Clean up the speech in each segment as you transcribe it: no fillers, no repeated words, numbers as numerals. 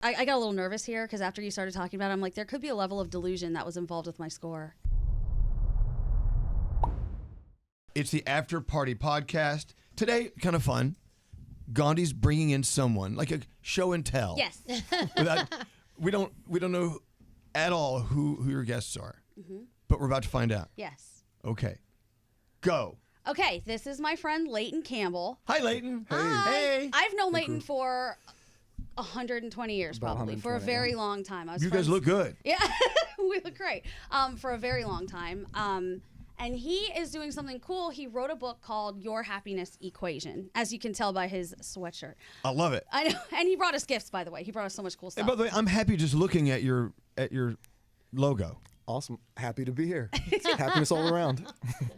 I got a little nervous here because after you started talking about it, I'm like, there could be a level of delusion that was involved with my score. It's the After Party Podcast. Today, kind of fun. Gandhi's bringing in someone, like a show and tell. Yes. We don't know at all who your guests are, but we're about to find out. Yes. Okay. Go. Okay, this is my friend Leighton Campbell. Hi, Leighton. Hi. Hey. I've known Leighton for 120 years, probably, for a very long time. You guys look good. Yeah, we look great. For a very long time. And he is doing something cool. He wrote a book called Your Happiness Equation, as you can tell by his sweatshirt. I love it. I know, and he brought us gifts, by the way. He brought us so much cool stuff. And by the way, I'm happy just looking at your logo. Awesome. Happy to be here. Happiness all around.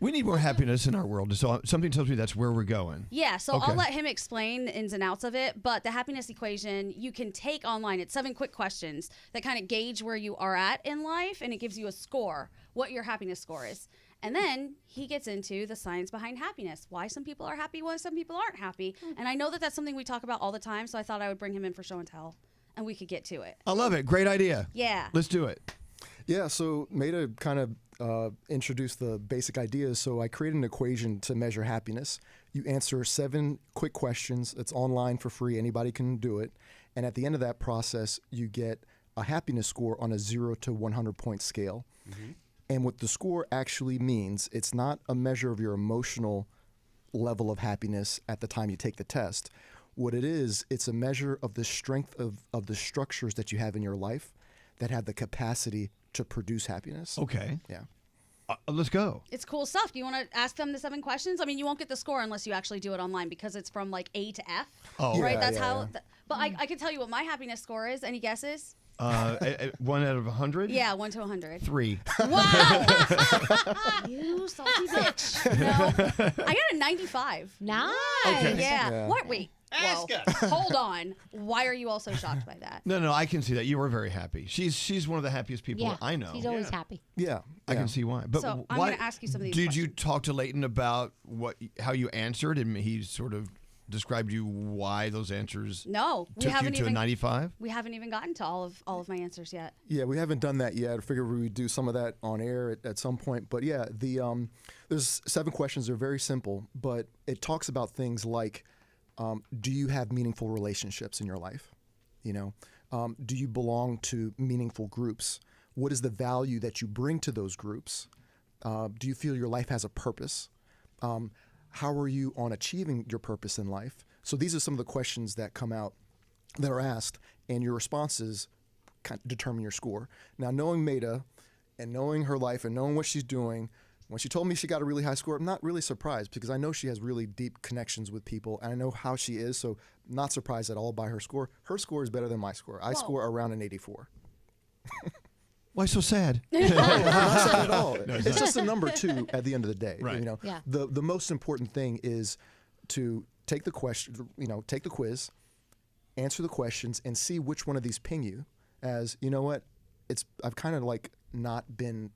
We need more happiness in our world. So something tells me that's where we're going. Yeah, so I'll let him explain the ins and outs of it. But the happiness equation, you can take online. It's 7 quick questions that kind of gauge where you are at in life, and it gives you a score, what your happiness score is. And then he gets into the science behind happiness, why some people are happy, why some people aren't happy. And I know that that's something we talk about all the time, so I thought I would bring him in for show and tell, and we could get to it. I love it. Great idea. Yeah. Let's do it. Yeah, so Maida kind of introduced the basic ideas. So I created an equation to measure happiness. You answer 7 quick questions. It's online for free. Anybody can do it. And at the end of that process, you get a happiness score on a 0 to 100 point scale. Mm-hmm. And what the score actually means, it's not a measure of your emotional level of happiness at the time you take the test. What it is, it's a measure of the strength of the structures that you have in your life that have the capacity to produce happiness. Okay. Yeah. Let's go. It's cool stuff. Do you want to ask them the 7 questions? I mean, you won't get the score unless you actually do it online because it's from like A to F. Oh, right? Yeah, That's yeah, how. yeah. But I can tell you what my happiness score is. Any guesses? 1 out of 100? Yeah, 1 to 100. 3. Wow! You salty bitch. No, I got a 95. Nice. Okay. Yeah. Yeah. What? Wait. Ask Whoa. us. Hold on. Why are you all so shocked by that? No, I can see that. You were very happy. She's one of the happiest people Yeah, I know. he's always happy. Yeah. I can see why. But So, I'm why, gonna ask you some of these Did you questions. talk to Leighton about how you answered, and he sort of described you why those answers No, we took you haven't to a even. 95? We haven't even gotten to all of my answers yet. Yeah, we haven't done that yet. I figured we would do some of that on air at some point. But yeah, there's 7 questions. They're very simple, but it talks about things like, do you have meaningful relationships in your life? You know, do you belong to meaningful groups? What is the value that you bring to those groups? Do you feel your life has a purpose? How are you on achieving your purpose in life? So these are some of the questions that come out that are asked, and your responses determine your score. Now, knowing Maida and knowing her life and knowing what she's doing, when she told me she got a really high score, I'm not really surprised because I know she has really deep connections with people and I know how she is, so not surprised at all by her score. Her score is better than my score. I score around an 84. Why so sad? Not sad at all. It's just a number 2 at the end of the day. Right. You know, Yeah. the most important thing is to take the question, take the quiz, answer the questions, and see which one of these ping you. As you know what, I've kind of like not been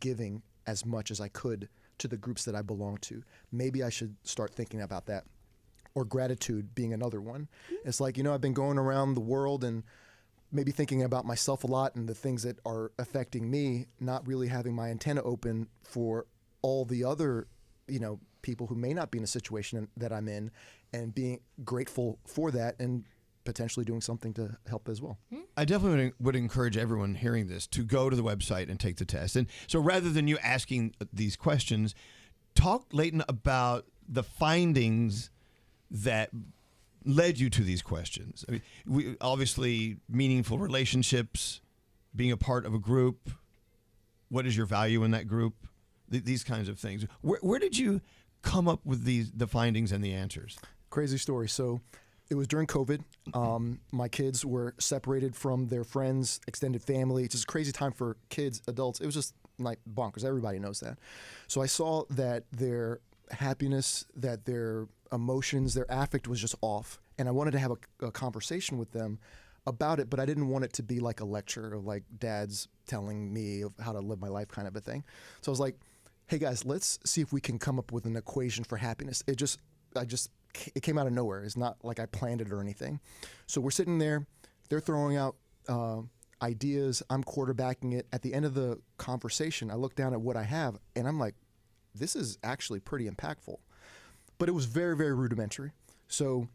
giving as much as I could to the groups that I belong to. Maybe I should start thinking about that. Or gratitude being another one. It's like, I've been going around the world and maybe thinking about myself a lot and the things that are affecting me, not really having my antenna open for all the other, people who may not be in a situation that I'm in, and being grateful for that and potentially doing something to help as well. I definitely would encourage everyone hearing this to go to the website and take the test. And so rather than you asking these questions, talk, Leighton, about the findings that led you to these questions. I mean, obviously, meaningful relationships, being a part of a group, what is your value in that group, these kinds of things. Where did you come up with the findings and the answers? Crazy story. So it was during COVID. My kids were separated from their friends, extended family. It's just a crazy time for kids, adults. It was just like bonkers. Everybody knows that. So I saw that their happiness, that their emotions, their affect was just off. And I wanted to have a conversation with them about it, but I didn't want it to be like a lecture of like dad's telling me of how to live my life kind of a thing. So I was like, hey guys, let's see if we can come up with an equation for happiness. It came out of nowhere. It's not like I planned it or anything. So we're sitting there They're throwing out ideas. I'm quarterbacking it. At the end of the conversation, I look down at what I have, and I'm like, this is actually pretty impactful. But it was very, very rudimentary. So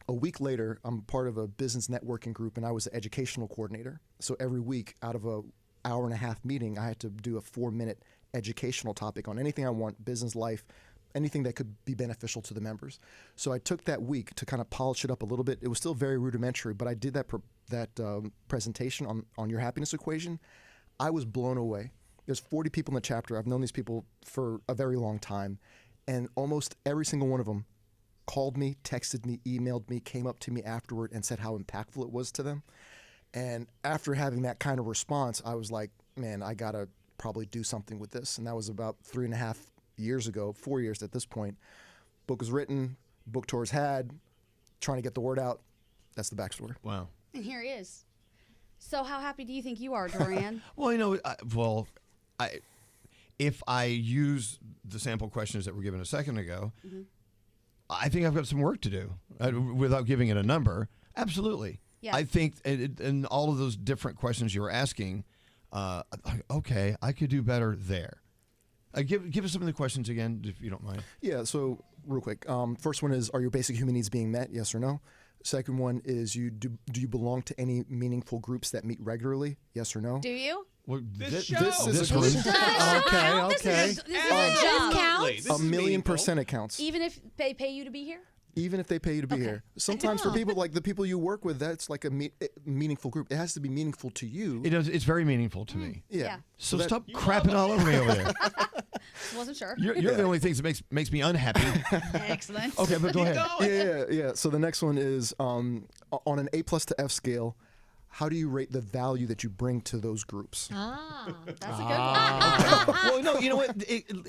a week later, I'm part of a business networking group, and I was the educational coordinator. So every week, out of a hour and a half meeting, I had to do a 4-minute educational topic on anything I want, business, life, anything that could be beneficial to the members. So I took that week to kind of polish it up a little bit. It was still very rudimentary, but I did that presentation on your happiness equation. I was blown away. There's 40 people in the chapter. I've known these people for a very long time, and almost every single one of them called me, texted me, emailed me, came up to me afterward and said how impactful it was to them. And after having that kind of response, I was like, man, I got to probably do something with this. And that was about 3.5 years ago, 4 years at this point. Book was written, book tours had, trying to get the word out. That's the backstory. Wow. And here he is. So how happy do you think you are, Duran? Well, if I use the sample questions that were given a second ago, I think I've got some work to do without giving it a number. Absolutely. Yeah. I think in all of those different questions you were asking, okay, I could do better there. Give us some of the questions again, if you don't mind. Yeah, so real quick. First one is, are your basic human needs being met? Yes or no? Second one is, do you belong to any meaningful groups that meet regularly? Yes or no? Do you? Well, This is this a room. question. Okay. This is a job. Counts. A million percent it counts. Even if they pay you to be here? Even if they pay you to be Okay. here. Sometimes for people like the people you work with, that's like a meaningful group. It has to be meaningful to you. It does. It's very meaningful to me. Yeah. So that- stop crapping all over me over there. Wasn't sure. You're the only thing that makes me unhappy. Excellent. Okay, but go ahead. Yeah. So the next one is on an A+ to F scale. How do you rate the value that you bring to those groups? That's a good one. Well, no, you know what?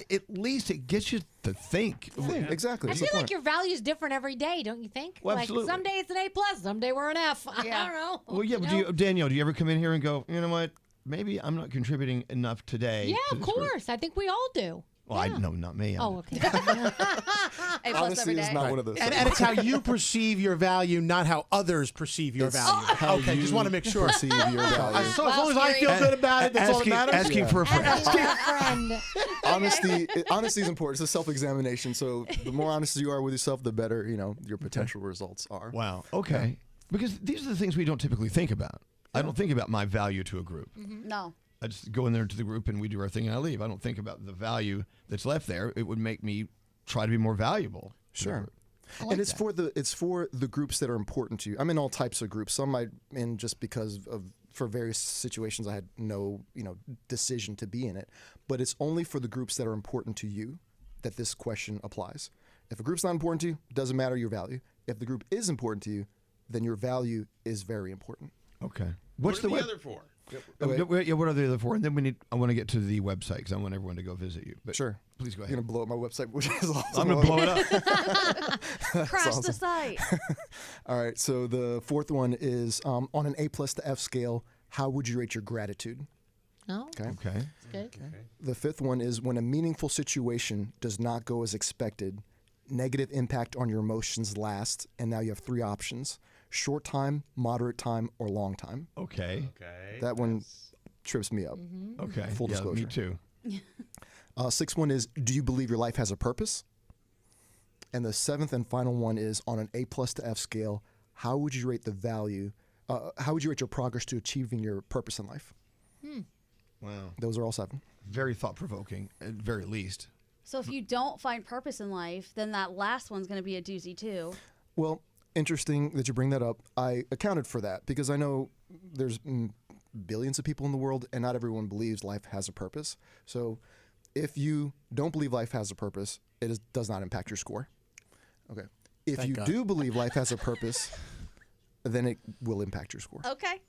At least it gets you to think. Exactly. I That's feel the like point. your value's different every day, don't you think? Well, like absolutely. some day it's an A+, someday we're an F. Yeah. I don't know. Well, yeah, but Danielle, do you ever come in here and go, you know what? Maybe I'm not contributing enough today. Yeah, to of this group." course. I think we all do. Well, Yeah. no, not me. Oh, okay. A+ Honesty every is day. not one of those. And it's how you perceive your value, not how others perceive your value. How Okay, you just want to make sure. perceive your value. So as Wow, long as I scary. feel good about it, that's all that matters. Asking for a friend. Asking for a friend. Honesty is important. It's a self-examination. So the more honest you are with yourself, the better your potential results are. Wow. Okay. Because these are the things we don't typically think about. I don't think about my value to a group. No. I just go in there to the group and we do our thing and I leave. I don't think about the value that's left there. It would make me try to be more valuable. to the Sure. group. And it's for the groups that are important to you. I'm in all types of groups. Some I'm in just because for various situations I had no decision to be in it. But it's only for the groups that are important to you that this question applies. If a group's not important to you, it doesn't matter your value. If the group is important to you, then your value is very important. Okay. What are the other four? Yeah, what are the other four? And then I want to get to the website because I want everyone to go visit you. But Sure. please go You're ahead. gonna blow up my website, which is awesome. I'm going to blow it up. Crash awesome. the site. All right. So the fourth one is on an A+ to F scale. How would you rate your gratitude? No, Okay. Okay. that's good. The fifth one is when a meaningful situation does not go as expected, negative impact on your emotions lasts, and now you have 3 options: short time, moderate time, or long time. Okay. Okay. That one trips me up. Okay. Full Yeah, disclosure. me too. Sixth one is, do you believe your life has a purpose? And the seventh and final one is on an A+ to F scale. How would you rate the value? How would you rate your progress to achieving your purpose in life? Wow. Those are all 7. Very thought-provoking, at very least. So if you don't find purpose in life, then that last one's going to be a doozy too. Well, interesting that you bring that up. I accounted for that because I know there's billions of people in the world and not everyone believes life has a purpose. So if you don't believe life has a purpose, does not impact your score. Okay. If Thank you God. do believe life has a purpose, then it will impact your score. Okay.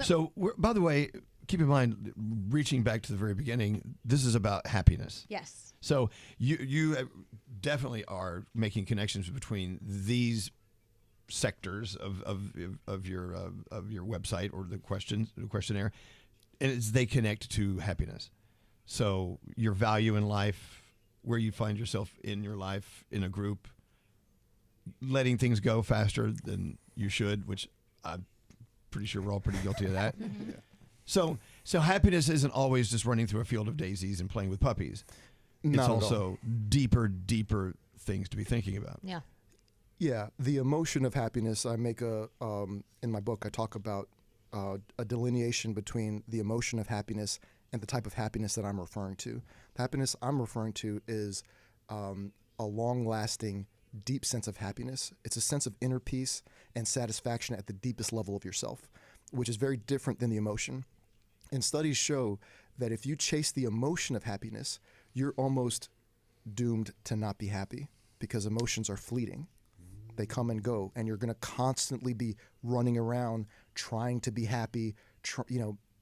So, by the way, keep in mind, reaching back to the very beginning, this is about happiness. Yes. So you definitely are making connections between these sectors of your website or the questionnaire, and they connect to happiness. So your value in life, where you find yourself in your life in a group, letting things go faster than you should, which I'm pretty sure we're all pretty guilty of that. So happiness isn't always just running through a field of daisies and playing with puppies. Not It's at all. also deeper things to be thinking about. Yeah. Yeah, the emotion of happiness. I make in my book. I talk about a delineation between the emotion of happiness and the type of happiness that I'm referring to. The happiness I'm referring to is a long-lasting, deep sense of happiness. It's a sense of inner peace and satisfaction at the deepest level of yourself, which is very different than the emotion. And studies show that if you chase the emotion of happiness, you're almost doomed to not be happy because emotions are fleeting. They come and go, and you're going to constantly be running around trying to be happy.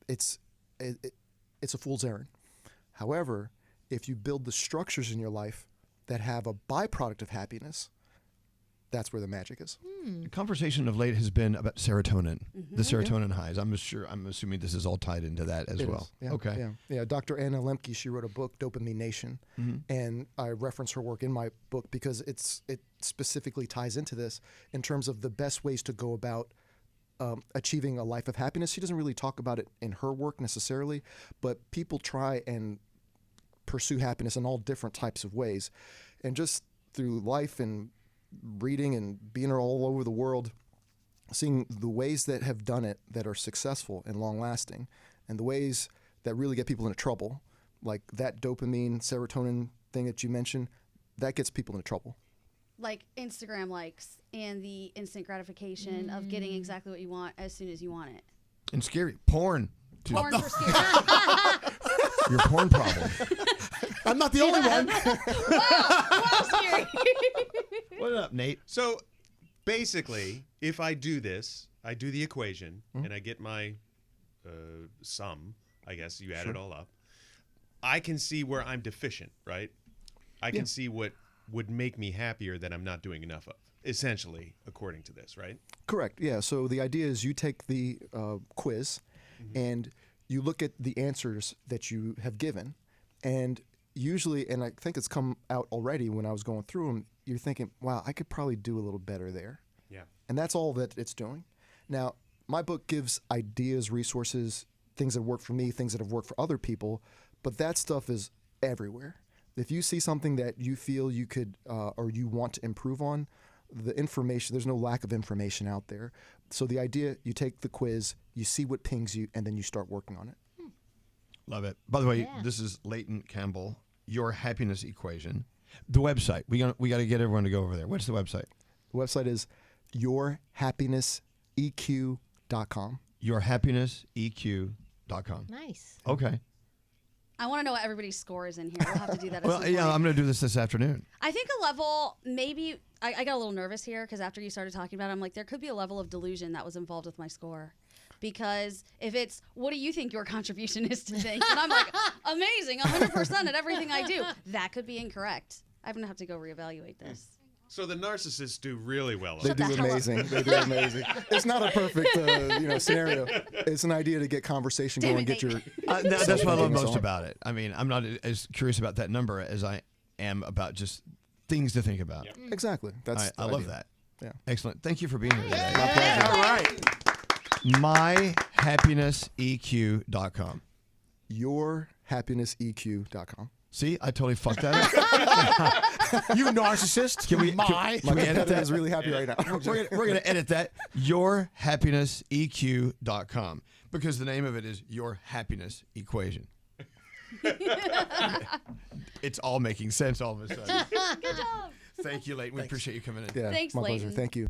It's a fool's errand. However, if you build the structures in your life that have a byproduct of happiness, that's where the magic is. The conversation of late has been about serotonin, the serotonin highs. I'm assuming this is all tied into that as It well. is, yeah, Okay. Yeah. Dr. Anna Lemke, she wrote a book, Dopamine Nation, and I reference her work in my book because it specifically ties into this in terms of the best ways to go about achieving a life of happiness. She doesn't really talk about it in her work necessarily, but people try and pursue happiness in all different types of ways. And just through life and reading and being all over the world, seeing the ways that have done it that are successful and long-lasting, and the ways that really get people into trouble, like that dopamine, serotonin thing that you mentioned, that gets people into trouble. Like Instagram likes and the instant gratification of getting exactly what you want as soon as you want it. And scary. Porn. too. Porn for scary. Your porn problem. I'm not the only one. Wow, scary. What up, Nate? So basically, if I do this, I do the equation and I get my sum, I guess you add it all up, I can see where I'm deficient, right? I can see what would make me happier that I'm not doing enough of, essentially, according to this, right? Correct. Yeah. So the idea is you take the quiz and you look at the answers that you have given, and usually, and I think it's come out already when I was going through them, you're thinking, wow, I could probably do a little better there. Yeah. And that's all that it's doing. Now, my book gives ideas, resources, things that work for me, things that have worked for other people, but that stuff is everywhere. If you see something that you feel you could or you want to improve on, the information, there's no lack of information out there. So the idea, you take the quiz, you see what pings you, and then you start working on it. Love it. By the way, Yeah. this is Leighton Campbell, Your Happiness Equation. The website. We got to get everyone to go over there. What's the website? The website is yourhappinesseq.com. Yourhappinesseq.com. Nice. Okay. I want to know what everybody's score is in here. We'll have to do that. At Well, some yeah, point. I'm going to do this afternoon. I think a level, maybe, I got a little nervous here because after you started talking about it, I'm like, there could be a level of delusion that was involved with my score. Because if it's, what do you think your contribution is to things? And I'm like, amazing, 100% at everything I do. That could be incorrect. I'm going to have to go reevaluate this. So the narcissists do really well. They Shut the do hell up. amazing. They do amazing. It's not a perfect scenario. It's an idea to get conversation Damn going, it, get your. That's what I love Things most on. about it. I mean, I'm not as curious about that number as I am about just things to think about. Exactly. That's. I the love idea. that. Yeah. Excellent. Thank you for being here today. My pleasure. All right. MyHappinessEQ.com. Yourhappinesseq.com. See, I totally fucked that up. You narcissist. Can we- My. My we edit competitor that? is really happy right now. We're gonna edit that. Yourhappinesseq.com, because the name of it is Your Happiness Equation. It's all making sense all of a sudden. Good job. Thank you, Leighton. We appreciate you coming in. Yeah, Thanks, my pleasure. Leighton. Thank you.